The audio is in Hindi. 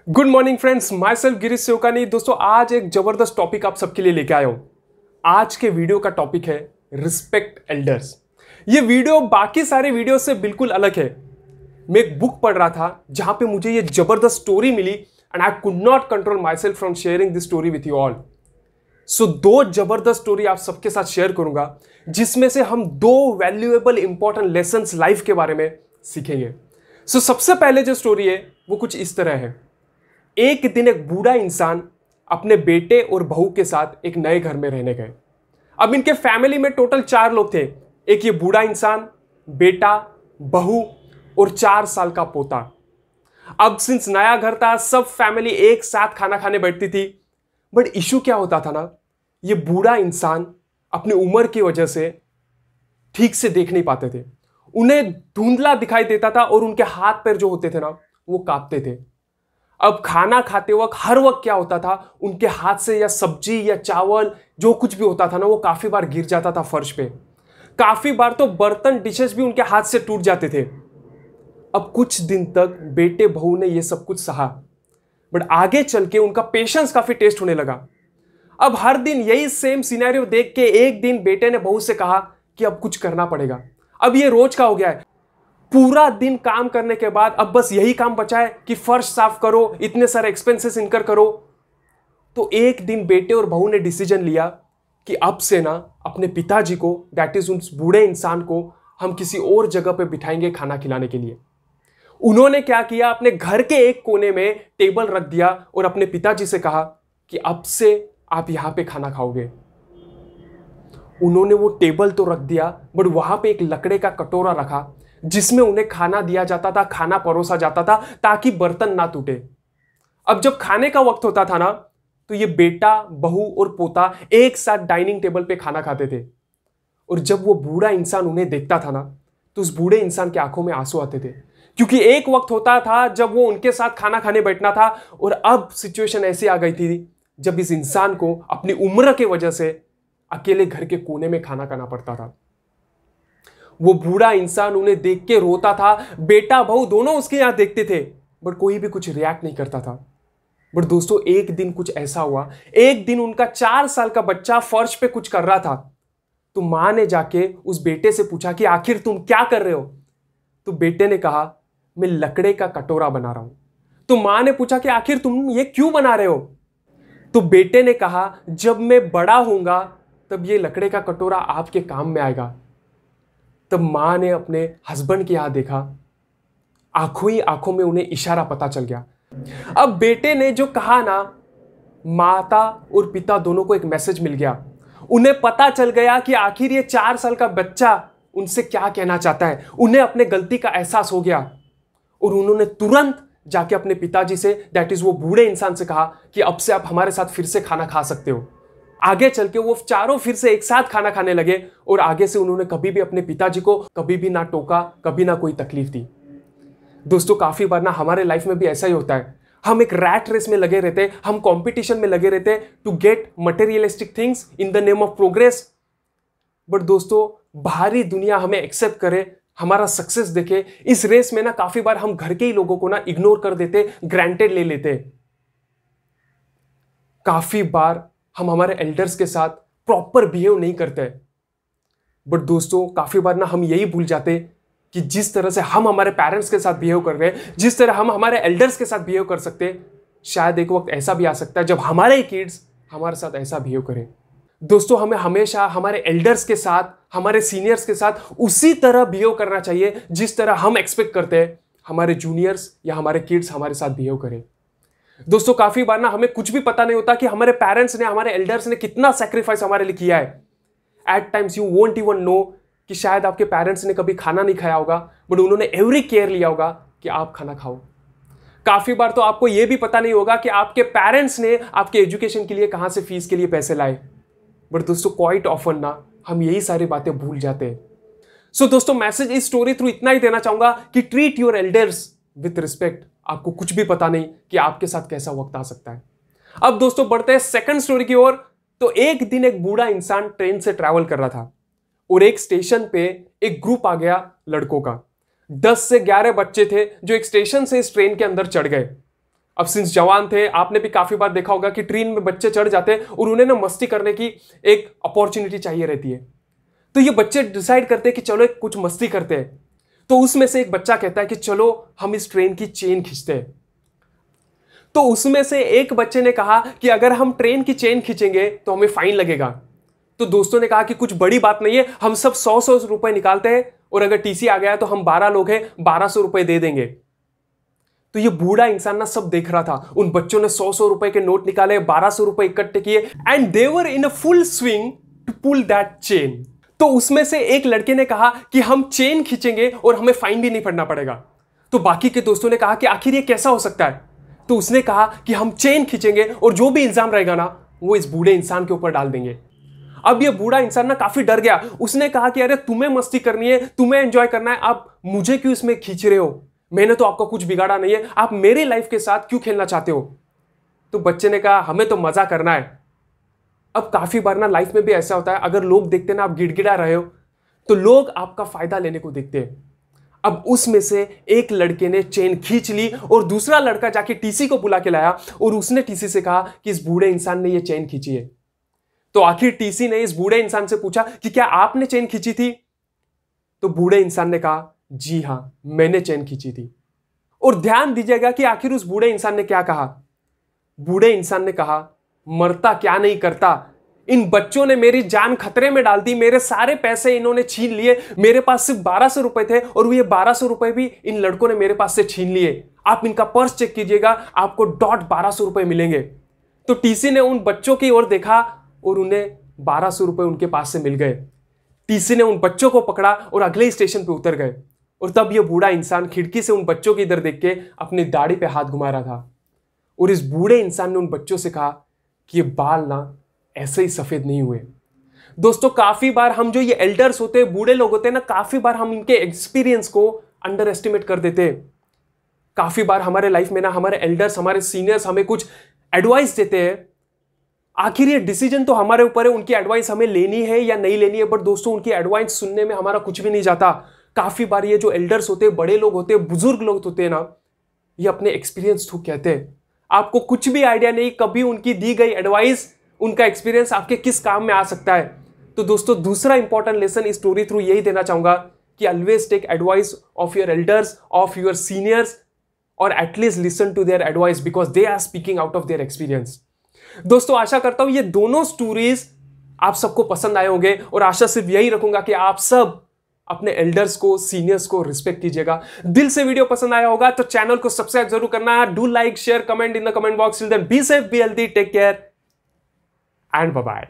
Good morning friends, my self Girish Sevakani. दोस्तों आज एक जबरदस्त टॉपिक आप सबके लिए लेके आया हूं। आज के वीडियो का टॉपिक है रिस्पेक्ट एल्डर्स। ये वीडियो बाकी सारे वीडियो से बिल्कुल अलग है। मैं एक बुक पढ़ रहा था जहां पे मुझे ये जबरदस्त स्टोरी मिली and I could not control my self from sharing this story with you all. So दो जबरदस्त स्टोरी आप सबके साथ शेयर करूंगा जिसमें से हम दो वैल्यूएबल इंपॉर्टेंट लेसन्स लाइफ के बारे में सीखेंगे। सो सबसे पहले जो स्टोरी है वो कुछ इस तरह है। एक दिन एक बूढ़ा इंसान अपने बेटे और बहू के साथ एक नए घर में रहने गए। अब इनके फैमिली में टोटल 4 लोग थे। एक ये बूढ़ा इंसान, बेटा, बहू और 4 साल का पोता। अब सिंस नया घर था, सब फैमिली एक साथ खाना खाने बैठती थी। बट इशू क्या होता था ना, ये बूढ़ा इंसान अपनी उम्र की वजह से ठीक से देख नहीं पाते थे। उन्हें धुंधला दिखाई देता था और उनके हाथ पैर जो होते थे ना वो कांपते थे। अब खाना खाते वक्त हर वक्त क्या होता था, उनके हाथ से या सब्जी या चावल जो कुछ भी होता था ना वो काफी बार गिर जाता था फर्श पे। काफी बार तो बर्तन डिशेस भी उनके हाथ से टूट जाते थे। अब कुछ दिन तक बेटे बहू ने ये सब कुछ सहा, बट आगे चल के उनका पेशेंस काफी टेस्ट होने लगा। अब हर दिन यही सेम सिनेरियो देख के एक दिन बेटे ने बहू से कहा कि अब कुछ करना पड़ेगा। अब ये रोज का हो गया है। पूरा दिन काम करने के बाद अब बस यही काम बचा है कि फर्श साफ करो, इतने सारे एक्सपेंसेस इनकर करो। तो एक दिन बेटे और बहू ने डिसीजन लिया कि अब से ना अपने पिताजी को, दैट इज उस बूढ़े इंसान को, हम किसी और जगह पे बिठाएंगे खाना खिलाने के लिए। उन्होंने क्या किया, अपने घर के एक कोने में टेबल रख दिया और अपने पिताजी से कहा कि अब से आप यहां पे खाना खाओगे। उन्होंने वो टेबल तो रख दिया, बट वहां पे एक लकड़े का कटोरा रखा जिसमें उन्हें खाना दिया जाता था, खाना परोसा जाता था ताकि बर्तन ना टूटे। अब जब खाने का वक्त होता था ना तो ये बेटा, बहू और पोता एक साथ डाइनिंग टेबल पे खाना खाते थे। और जब वो बूढ़ा इंसान उन्हें देखता था ना तो उस बूढ़े इंसान की आंखों में आंसू आते थे, क्योंकि एक वक्त होता था जब वो उनके साथ खाना खाने बैठना था और अब सिचुएशन ऐसी आ गई थी जब इस इंसान को अपनी उम्र की वजह से अकेले घर के कोने में खाना खाना पड़ता था। वो बूढ़ा इंसान उन्हें देख के रोता था। बेटा बहू दोनों उसके यहां देखते थे, बट कोई भी कुछ रिएक्ट नहीं करता था। बट दोस्तों एक दिन कुछ ऐसा हुआ, एक दिन उनका 4 साल का बच्चा फर्श पे कुछ कर रहा था। तो मां ने जाके उस बेटे से पूछा कि आखिर तुम क्या कर रहे हो। तो बेटे ने कहा मैं लकड़े का कटोरा बना रहा हूं। तो मां ने पूछा कि आखिर तुम ये क्यों बना रहे हो। तो बेटे ने कहा जब मैं बड़ा होऊंगा तब ये लकड़े का कटोरा आपके काम में आएगा। तब मां ने अपने हस्बैंड के यहां देखा, आंखों ही आंखों में उन्हें इशारा पता चल गया। अब बेटे ने जो कहा ना, माता और पिता दोनों को एक मैसेज मिल गया। उन्हें पता चल गया कि आखिर ये 4 साल का बच्चा उनसे क्या कहना चाहता है। उन्हें अपने गलती का एहसास हो गया और उन्होंने तुरंत जाके अपने पिताजी से, दैट इज वो बूढ़े इंसान से कहा कि अब से आप हमारे साथ फिर से खाना खा सकते हो। आगे चल के वो चारों फिर से एक साथ खाना खाने लगे और आगे से उन्होंने कभी भी अपने पिताजी को कभी भी ना टोका, कभी ना कोई तकलीफ दी। दोस्तों काफी बार ना हमारे लाइफ में भी ऐसा ही होता है। हम एक रैट रेस में लगे रहते, हम कंपटीशन में लगे रहते to get materialistic things in the name of progress. But दोस्तों बाहरी दुनिया हमें एक्सेप्ट करे, हमारा सक्सेस देखे, इस रेस में ना काफी बार हम घर के ही लोगों को ना इग्नोर कर देते, ग्रांटेड ले लेते। काफी बार हम हमारे एल्डर्स के साथ प्रॉपर बिहेव नहीं करते। बट दोस्तों काफी बार ना हम यही भूल जाते कि जिस तरह से हम हमारे पेरेंट्स के साथ बिहेव कर रहे हैं, जिस तरह हम हमारे एल्डर्स के साथ बिहेव कर सकते, शायद एक वक्त ऐसा भी आ सकता है जब हमारे किड्स हमारे साथ ऐसा बिहेव करें। दोस्तों हमें हमेशा हमारे एल्डर्स के साथ, हमारे सीनियर्स के साथ उसी तरह बिहेव करना चाहिए जिस तरह हम एक्सपेक्ट करते हैं हमारे जूनियर्स या हमारे किड्स हमारे साथ बिहेव करें। दोस्तों काफी बार ना हमें कुछ भी पता नहीं होता कि हमारे पेरेंट्स ने, हमारे एल्डर्स ने कितना सैक्रिफाइस हमारे लिए किया है। At times you won't even know कि शायद आपके पेरेंट्स ने कभी खाना नहीं खाया होगा, बट उन्होंने एवरी केयर लिया होगा कि आप खाना खाओ। काफी बार तो आपको यह भी पता नहीं होगा कि आपके पेरेंट्स ने आपके एजुकेशन के लिए कहां से फीस के लिए पैसे लाए। बट दोस्तों क्वाइट ऑफन ना हम यही सारी बातें भूल जाते हैं। सो दोस्तों मैसेज इस स्टोरी थ्रू इतना ही देना चाहूंगा कि treat your elders with respect. आपको कुछ भी पता नहीं कि आपके साथ कैसा वक्त आ सकता है। अब दोस्तों बढ़ते हैं सेकंड स्टोरी की ओर। तो एक दिन एक बूढ़ा इंसान ट्रेन से ट्रैवल कर रहा था और एक स्टेशन पे एक ग्रुप आ गया लड़कों का। 10 से 11 बच्चे थे जो एक स्टेशन से इस ट्रेन के अंदर चढ़ गए। अब सिंस जवान थे, आपने भी काफी बार देखा होगा कि ट्रेन में बच्चे चढ़ जाते हैं और उन्हें ना मस्ती करने की एक अपॉर्चुनिटी चाहिए रहती है। तो ये बच्चे डिसाइड करते हैं कि चलो एक कुछ मस्ती करते हैं। तो उसमें से एक बच्चा कहता है कि चलो हम इस ट्रेन की चेन खींचते हैं। तो उसमें से एक बच्चे ने कहा कि अगर हम ट्रेन की चेन खींचेंगे तो हमें फाइन लगेगा। तो दोस्तों ने कहा कि कुछ बड़ी बात नहीं है, हम सब 100 रुपए निकालते हैं और अगर टीसी आ गया तो हम 12 लोग हैं, 1200 रुपए दे देंगे। तो ये बूढ़ा इंसान ना सब देख रहा था। उन बच्चों ने 100 रुपए के नोट निकाले, 1200 रुपए इकट्ठे किए and they were in a full swing to pull that chain. तो उसमें से एक लड़के ने कहा कि हम चेन खींचेंगे और हमें फाइन भी नहीं भरना पड़ेगा। तो बाकी के दोस्तों ने कहा कि आखिर ये कैसा हो सकता है। तो उसने कहा कि हम चेन खींचेंगे और जो भी इल्जाम रहेगा ना वो इस बूढ़े इंसान के ऊपर डाल देंगे। अब ये बूढ़ा इंसान ना काफी डर गया। उसने कहा कि अरे तुम्हें मस्ती करनी है, तुम्हें एंजॉय करना है, आप मुझे क्यों इसमें खींच रहे हो? मैंने तो आपका कुछ बिगाड़ा नहीं है, आप मेरी लाइफ के साथ क्यों खेलना चाहते हो? तो बच्चे ने कहा हमें तो मजा करना है। अब काफी बार ना लाइफ में भी ऐसा होता है, अगर लोग देखते ना आप गिड़गिड़ा रहे हो तो लोग आपका फायदा लेने को देखते हैं। अब उसमें से एक लड़के ने चेन खींच ली और दूसरा लड़का जाके टीसी को बुला के लाया और उसने टीसी से कहा कि इस बूढ़े इंसान ने ये चेन खींची है। तो आखिर टीसी ने इस बूढ़े इंसान से पूछा कि क्या आपने चेन खींची थी? तो बूढ़े इंसान ने कहा जी हां, मैंने चेन खींची थी। और ध्यान दीजिएगा कि आखिर उस बूढ़े इंसान ने क्या कहा। बूढ़े इंसान ने कहा मरता क्या नहीं करता, इन बच्चों ने मेरी जान खतरे में डाल दी, मेरे सारे पैसे इन्होंने छीन लिए, मेरे पास सिर्फ 1200 रुपए थे और ये 1200 रुपए भी इन लड़कों ने मेरे पास से छीन लिए। आप इनका पर्स चेक कीजिएगा, आपको डॉट 1200 रुपए मिलेंगे। तो टीसी ने उन बच्चों की ओर देखा और उन्हें 1200 रुपए उनके पास से मिल गए। टीसी ने उन बच्चों को पकड़ा और अगले स्टेशन पे उतर गए। और तब ये बूढ़ा इंसान खिड़की से उन बच्चों की इधर देख के अपनी दाढ़ी पे हाथ घुमा रहा था और इस बूढ़े इंसान ने उन बच्चों से कहा कि ये बाल ना ऐसे ही सफेद नहीं हुए। दोस्तों काफी बार हम जो ये एल्डर्स होते हैं, बूढ़े लोग होते हैं ना, काफी बार हम इनके एक्सपीरियंस को अंडर एस्टिमेट कर देते हैं। काफी बार हमारे लाइफ में ना हमारे एल्डर्स, हमारे सीनियर्स हमें कुछ एडवाइस देते हैं। आखिर ये डिसीजन तो हमारे ऊपर है, उनकी एडवाइस हमें लेनी है या नहीं लेनी है। बट दोस्तों उनकी एडवाइस सुनने में हमारा कुछ भी नहीं जाता। काफी बार ये जो एल्डर्स होते हैं, बड़े लोग होते हैं, बुजुर्ग लोग होते हैं ना, ये अपने एक्सपीरियंस थ्रू कहते हैं। आपको कुछ भी आइडिया नहीं कभी उनकी दी गई एडवाइस, उनका एक्सपीरियंस आपके किस काम में आ सकता है। तो दोस्तों दूसरा इंपॉर्टेंट लेसन इस स्टोरी थ्रू यही देना चाहूंगा कि always take advice of your elders, of your seniors, और at least listen to their advice because they are speaking out of their experience. दोस्तों आशा करता हूं ये दोनों स्टोरीज आप सबको पसंद आए होंगे और आशा सिर्फ यही रखूंगा कि आप सब अपने एल्डर्स को, सीनियर्स को रिस्पेक्ट कीजिएगा। दिल से वीडियो पसंद आया होगा तो चैनल को सब्सक्राइब जरूर करना। Do like, share, comment in the comment box. Till then be safe, be healthy, take care and bye bye.